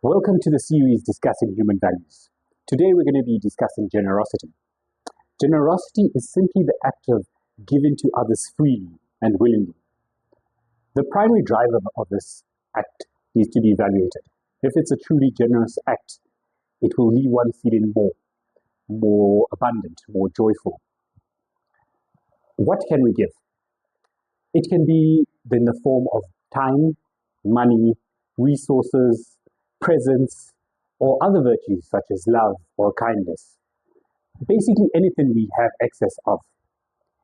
Welcome to the series discussing human values. Today we're going to be discussing generosity. Generosity is simply the act of giving to others freely and willingly. The primary driver of this act needs to be evaluated. If it's a truly generous act, it will leave one feeling more abundant, more joyful. What can we give? It can be in the form of time, money, resources, presence, or other virtues such as love or kindness. Basically anything we have excess of.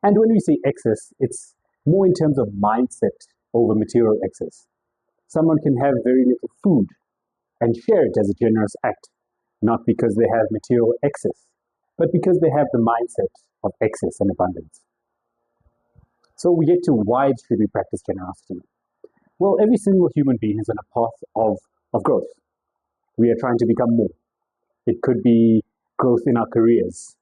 And when we say excess, it's more in terms of mindset over material excess. Someone can have very little food and share it as a generous act, not because they have material excess, but because they have the mindset of excess and abundance. So we get to why should we practice generosity? Well, every single human being is on a path of growth. We are trying to become more. It could be growth in our careers,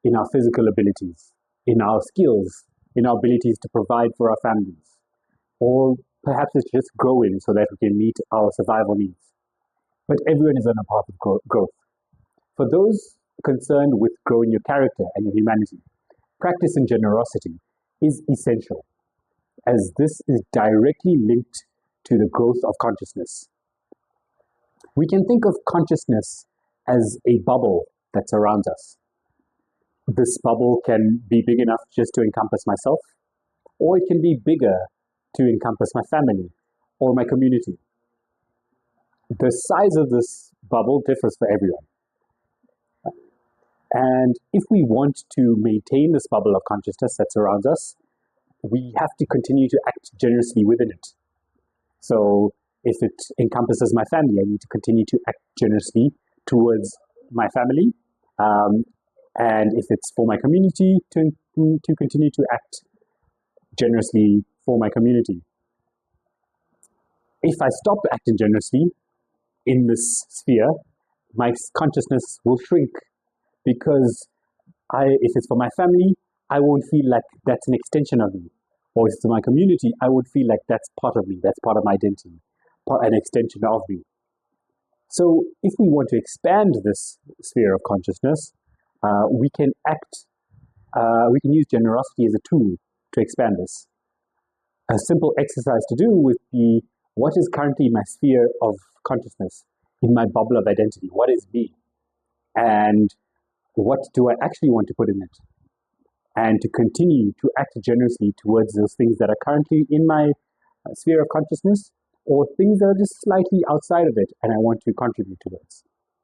in our physical abilities, in our skills, in our abilities to provide for our families. Or perhaps it's just growing so that we can meet our survival needs. But everyone is on a path of growth. For those concerned with growing your character and your humanity, practicing generosity is essential, as this is directly linked to the growth of consciousness. We can think of consciousness as a bubble that surrounds us. This bubble can be big enough just to encompass myself, or it can be bigger to encompass my family or my community. The size of this bubble differs for everyone. And if we want to maintain this bubble of consciousness that surrounds us, we have to continue to act generously within it. So if it encompasses my family, I need to continue to act generously towards my family. And if it's for my community, to continue to act generously for my community. If I stop acting generously in this sphere, my consciousness will shrink, because if it's for my family, I won't feel like that's an extension of me. Or if it's for my community, I would feel like that's part of me, that's part of my identity, an extension of me. So if we want to expand this sphere of consciousness, we can use generosity as a tool to expand this. A simple exercise to do would be, what is currently my sphere of consciousness, in my bubble of identity? What is me? And what do I actually want to put in it? And to continue to act generously towards those things that are currently in my sphere of consciousness, or things that are just slightly outside of it and I want to contribute to those.